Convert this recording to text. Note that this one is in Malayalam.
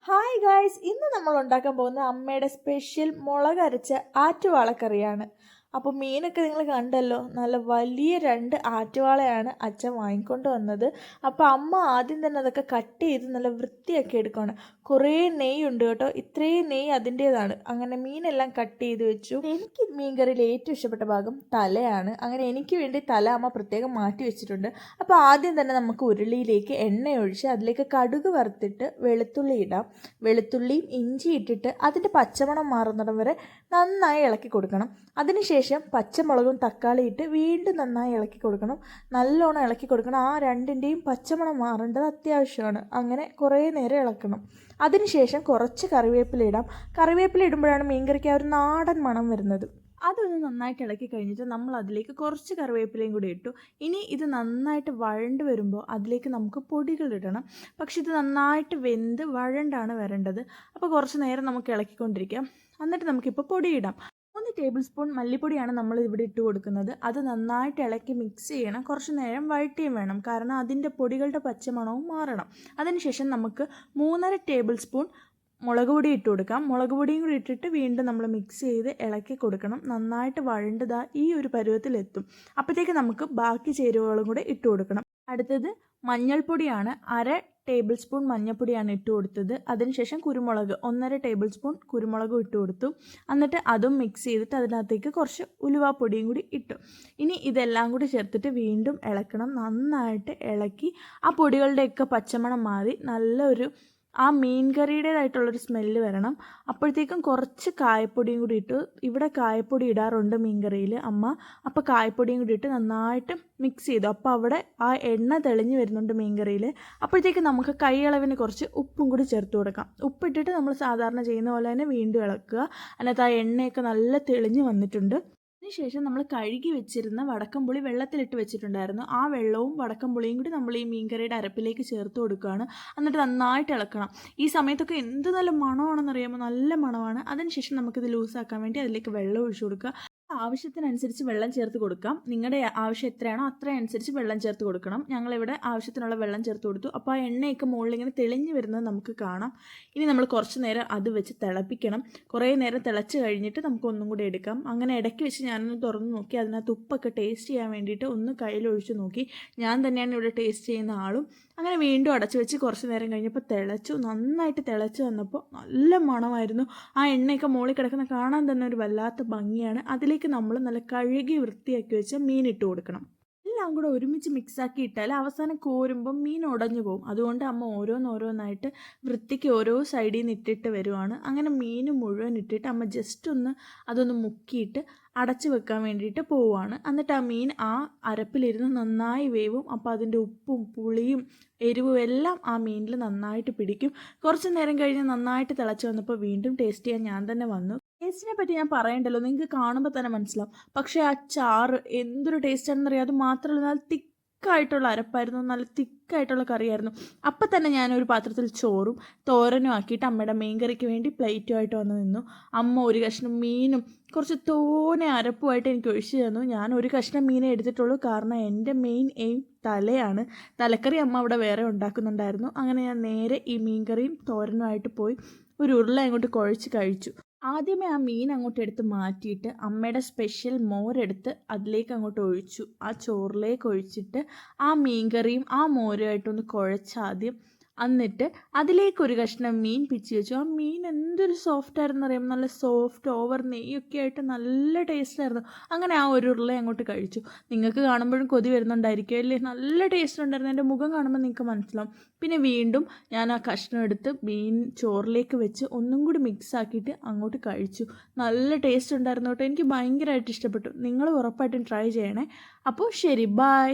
ഹായ് ഗായ്സ്, ഇന്ന് നമ്മൾ ഉണ്ടാക്കാൻ പോകുന്ന അമ്മയുടെ സ്പെഷ്യൽ മുളകരച്ച ആറ്റുവാളക്കറിയാണ്. അപ്പോൾ മീനൊക്കെ നിങ്ങൾ കണ്ടല്ലോ, നല്ല വലിയ 2 ആറ്റുവാളയാണ് അച്ഛൻ വാങ്ങിക്കൊണ്ട് വന്നത്. അപ്പോൾ അമ്മ ആദ്യം തന്നെ അതൊക്കെ കട്ട് ചെയ്ത് നല്ല വൃത്തിയാക്കി എടുക്കുകയാണ്. കുറേ നെയ്യുണ്ട് കേട്ടോ, ഇത്രയും നെയ്യ് അതിൻ്റേതാണ്. അങ്ങനെ മീനെല്ലാം കട്ട് ചെയ്ത് വെച്ചു. എനിക്ക് മീൻ കറിയിൽ ഏറ്റവും ഇഷ്ടപ്പെട്ട ഭാഗം തലയാണ്. അങ്ങനെ എനിക്ക് വേണ്ടി തല അമ്മ പ്രത്യേകം മാറ്റി വെച്ചിട്ടുണ്ട്. അപ്പോൾ ആദ്യം തന്നെ നമുക്ക് ഉരുളിയിലേക്ക് എണ്ണ ഒഴിച്ച് അതിലേക്ക് കടുക് വറുത്തിട്ട് വെളുത്തുള്ളി ഇടാം. വെളുത്തുള്ളിയും ഇഞ്ചി ഇട്ടിട്ട് അതിൻ്റെ പച്ചമണം മാറുന്നിടം വരെ നന്നായി ഇളക്കി കൊടുക്കണം. അതിനുശേഷം പച്ചമുളകും തക്കാളി ഇട്ട് വീണ്ടും നന്നായി ഇളക്കി കൊടുക്കണം. നല്ലോണം ഇളക്കി കൊടുക്കണം. ആ രണ്ടിൻ്റെയും പച്ചമണം മാറേണ്ടത് അത്യാവശ്യമാണ്. അങ്ങനെ കുറേ നേരം ഇളക്കണം. അതിനുശേഷം കുറച്ച് കറിവേപ്പില ഇടാം. കറിവേപ്പില ഇടുമ്പോഴാണ് മീൻകറിക്ക് ആ ഒരു നാടൻ മണം വരുന്നത്. അതൊന്ന് നന്നായിട്ട് ഇളക്കി കഴിഞ്ഞിട്ട് നമ്മൾ അതിലേക്ക് കുറച്ച് കറിവേപ്പിലയും കൂടി ഇട്ടു. ഇനി ഇത് നന്നായിട്ട് വഴണ്ട് വരുമ്പോൾ അതിലേക്ക് നമുക്ക് പൊടികൾ ഇടണം. പക്ഷെ ഇത് നന്നായിട്ട് വെന്ത് വഴണ്ടാണ് വരേണ്ടത്. അപ്പോൾ കുറച്ച് നേരം നമുക്ക് ഇളക്കിക്കൊണ്ടിരിക്കാം. എന്നിട്ട് നമുക്കിപ്പോൾ പൊടിയിടാം. 3 ടേബിൾ സ്പൂൺ മല്ലിപ്പൊടിയാണ് നമ്മൾ ഇവിടെ ഇട്ട് കൊടുക്കുന്നത്. അത് നന്നായിട്ട് ഇളക്കി മിക്സ് ചെയ്യണം. കുറച്ച് നേരം വഴറ്റിയും വേണം, കാരണം അതിൻ്റെ പൊടികളുടെ പച്ചമണവും മാറണം. അതിനുശേഷം നമുക്ക് 3.5 ടേബിൾ സ്പൂൺ മുളക് പൊടി ഇട്ട് കൊടുക്കാം. മുളക് പൊടിയും കൂടി ഇട്ടിട്ട് വീണ്ടും നമ്മൾ മിക്സ് ചെയ്ത് ഇളക്കി കൊടുക്കണം. നന്നായിട്ട് വഴണ്ടതാ ഈ ഒരു പരുവത്തിലെത്തും. അപ്പോഴത്തേക്ക് നമുക്ക് ബാക്കി ചേരുവകളും കൂടെ ഇട്ട് കൊടുക്കണം. അടുത്തത് മഞ്ഞൾപ്പൊടിയാണ്. 1/2 ടേബിൾ സ്പൂൺ മഞ്ഞൾപ്പൊടിയാണ് ഇട്ട് കൊടുത്തത്. അതിനുശേഷം കുരുമുളക് 1.5 ടേബിൾ സ്പൂൺ കുരുമുളകും ഇട്ട് കൊടുത്തു. എന്നിട്ട് അതും മിക്സ് ചെയ്തിട്ട് അതിനകത്തേക്ക് കുറച്ച് ഉലുവാപ്പൊടിയും കൂടി ഇട്ടു. ഇനി ഇതെല്ലാം കൂടി ചേർത്തിട്ട് വീണ്ടും ഇളക്കണം. നന്നായിട്ട് ഇളക്കി ആ പൊടികളുടെയൊക്കെ പച്ചമണം മാറി നല്ലൊരു ആ മീൻ കറിയുടേതായിട്ടുള്ളൊരു സ്മെല്ല് വരണം. അപ്പോഴത്തേക്കും കുറച്ച് കായപ്പൊടിയും കൂടി ഇട്ടു. ഇവിടെ കായപ്പൊടി ഇടാറുണ്ട് മീൻ കറിയിൽ അമ്മ. അപ്പോൾ കായപ്പൊടിയും കൂടി ഇട്ട് നന്നായിട്ട് മിക്സ് ചെയ്തു. അപ്പോൾ അവിടെ ആ എണ്ണ തെളിഞ്ഞ് വരുന്നുണ്ട് മീൻ കറിയിൽ. അപ്പോഴത്തേക്കും നമുക്ക് കൈയളവിന് കുറച്ച് ഉപ്പും കൂടി ചേർത്ത് കൊടുക്കാം. ഉപ്പിട്ടിട്ട് നമ്മൾ സാധാരണ ചെയ്യുന്ന പോലെ തന്നെ വീണ്ടും ഇളക്കുക. അതിനകത്ത് ആ എണ്ണയൊക്കെ നല്ല തെളിഞ്ഞ് വന്നിട്ടുണ്ട്. അതിനുശേഷം നമ്മൾ കഴുകി വെച്ചിരുന്ന വടക്കംപുളി വെള്ളത്തിലിട്ട് വെച്ചിട്ടുണ്ടായിരുന്നു. ആ വെള്ളവും വടക്കംപുളിയും കൂടി നമ്മൾ ഈ മീൻകറിയുടെ അരപ്പിലേക്ക് ചേർത്ത് കൊടുക്കുകയാണ്. എന്നിട്ട് നന്നായിട്ട് ഇളക്കണം. ഈ സമയത്തൊക്കെ എന്ത് നല്ല മണമാണെന്നറിയാമോ, നല്ല മണമാണ്. അതിനുശേഷം നമുക്കിത് ലൂസാക്കാൻ വേണ്ടി അതിലേക്ക് വെള്ളം ഒഴിച്ചു കൊടുക്കുക. ആവശ്യത്തിനനുസരിച്ച് വെള്ളം ചേർത്ത് കൊടുക്കാം. നിങ്ങളുടെ ആവശ്യം എത്രയാണോ അത്രയനുസരിച്ച് വെള്ളം ചേർത്ത് കൊടുക്കണം. ഞങ്ങളിവിടെ ആവശ്യത്തിനുള്ള വെള്ളം ചേർത്ത് കൊടുത്തു. അപ്പോൾ ആ എണ്ണയൊക്കെ മുകളിൽ ഇങ്ങനെ തെളിഞ്ഞ് വരുന്നത് നമുക്ക് കാണാം. ഇനി നമ്മൾ കുറച്ച് നേരം അത് വെച്ച് തിളപ്പിക്കണം. കുറേ നേരം തിളച്ച് കഴിഞ്ഞിട്ട് നമുക്ക് ഒന്നും കൂടി എടുക്കാം. അങ്ങനെ ഇടയ്ക്ക് വെച്ച് ഞാനൊന്ന് തുറന്ന് നോക്കി. അതിനകത്ത് ഉപ്പൊക്കെ ടേസ്റ്റ് ചെയ്യാൻ വേണ്ടിയിട്ട് ഒന്ന് കയ്യിലൊഴിച്ച് നോക്കി. ഞാൻ തന്നെയാണ് ഇവിടെ ടേസ്റ്റ് ചെയ്യുന്ന ആളും. അങ്ങനെ വീണ്ടും അടച്ചു വെച്ച് കുറച്ച് നേരം കഴിഞ്ഞപ്പോൾ തിളച്ചു. നന്നായിട്ട് തിളച്ച് വന്നപ്പോൾ നല്ല മണമായിരുന്നു. ആ എണ്ണയൊക്കെ മുകളിൽ കിടക്കുന്ന കാണാൻ തന്നെ ഒരു വല്ലാത്ത ഭംഗിയാണ്. അതിലേക്ക് നമ്മൾ നല്ല കഴുകി വൃത്തിയാക്കി വെച്ച മീൻ ഇട്ട് കൊടുക്കണം. എല്ലാം കൂടെ ഒരുമിച്ച് മിക്സാക്കി ഇട്ടാൽ അവസാനം കോരുമ്പം മീൻ ഉടഞ്ഞു പോകും. അതുകൊണ്ട് അമ്മ ഓരോന്നോരോന്നായിട്ട് വൃത്തിക്ക് ഓരോ സൈഡിൽ നിന്ന് ഇട്ടിട്ട് വരുവാണ്. അങ്ങനെ മീൻ മുഴുവൻ ഇട്ടിട്ട് അമ്മ ജസ്റ്റ് അതൊന്ന് മുക്കിയിട്ട് അടച്ചു വെക്കാൻ വേണ്ടിയിട്ട് പോവുകയാണ്. എന്നിട്ട് ആ മീൻ ആ അരപ്പിലിരുന്ന് നന്നായി വേവും. അപ്പോൾ അതിൻ്റെ ഉപ്പും പുളിയും എരിവും എല്ലാം ആ മീനിൽ നന്നായിട്ട് പിടിക്കും. കുറച്ച് നേരം കഴിഞ്ഞ് നന്നായിട്ട് തിളച്ച് വന്നപ്പോൾ വീണ്ടും ടേസ്റ്റ് ചെയ്യാൻ ഞാൻ തന്നെ വന്നു. ടേസ്റ്റിനെ പറ്റി ഞാൻ പറയണ്ടല്ലോ, നിങ്ങൾക്ക് കാണുമ്പോൾ തന്നെ മനസ്സിലാവും. പക്ഷേ ആ ചാറ് എന്തൊരു ടേസ്റ്റാണെന്നറിയാം. അത് മാത്രമല്ല നല്ല തിക്കായിട്ടുള്ള അരപ്പായിരുന്നു, നല്ല തിക്കായിട്ടുള്ള കറിയായിരുന്നു. അപ്പം തന്നെ ഞാനൊരു പാത്രത്തിൽ ചോറും തോരനും ആക്കിയിട്ട് അമ്മയുടെ മീൻ കറിക്ക് വേണ്ടി പ്ലേറ്റുമായിട്ട് വന്ന് നിന്നു. അമ്മ ഒരു കഷ്ണം മീനും കുറച്ച് തോനെ അരപ്പുമായിട്ട് എനിക്ക് ഒഴിച്ചു തന്നു. ഞാൻ ഒരു കഷ്ണം മീനെ എടുത്തിട്ടുള്ളൂ, കാരണം എൻ്റെ മെയിൻ എയിം തലയാണ്. തലക്കറി അമ്മ അവിടെ വേറെ ഉണ്ടാക്കുന്നുണ്ടായിരുന്നു. അങ്ങനെ ഞാൻ നേരെ ഈ മീൻ കറിയും തോരനുമായിട്ട് പോയി ഒരു ഉരുള അങ്ങോട്ട് കുഴച്ച് കഴിച്ചു. ആദ്യമേ ആ മീൻ അങ്ങോട്ട് എടുത്ത് മാറ്റിയിട്ട് അമ്മയുടെ സ്പെഷ്യൽ മോരെടുത്ത് അതിലേക്ക് അങ്ങോട്ട് ഒഴിച്ചു. ആ ചോറിലേക്ക് ഒഴിച്ചിട്ട് ആ മീൻ കറിയും ആ മോരുമായിട്ടൊന്ന് കുഴച്ചാദ്യം. എന്നിട്ട് അതിലേക്കൊരു കഷ്ണം മീൻ പിച്ചി വെച്ചു. ആ മീൻ എന്തൊരു സോഫ്റ്റായിരുന്നു അറിയാം. നല്ല സോഫ്റ്റ് ഓവർ നെയ്യൊക്കെ ആയിട്ട് നല്ല ടേസ്റ്റായിരുന്നു. അങ്ങനെ ആ ഒരു ഉരുള അങ്ങോട്ട് കഴിച്ചു. നിങ്ങൾക്ക് കാണുമ്പോഴും കൊതി വരുന്നുണ്ടായിരിക്കും അല്ലേ? നല്ല ടേസ്റ്റ് ഉണ്ടായിരുന്നു. എൻ്റെ മുഖം കാണുമ്പോൾ നിങ്ങൾക്ക് മനസ്സിലാവും. പിന്നെ വീണ്ടും ഞാൻ ആ കഷ്ണം എടുത്ത് മീൻ ചോറിലേക്ക് വെച്ച് ഒന്നും കൂടി മിക്സ് ആക്കിയിട്ട് അങ്ങോട്ട് കഴിച്ചു. നല്ല ടേസ്റ്റ് ഉണ്ടായിരുന്നു കേട്ടോ. എനിക്ക് ഭയങ്കരമായിട്ട് ഇഷ്ടപ്പെട്ടു. നിങ്ങൾ ഉറപ്പായിട്ടും ട്രൈ ചെയ്യണേ. അപ്പോൾ ശരി, ബൈ.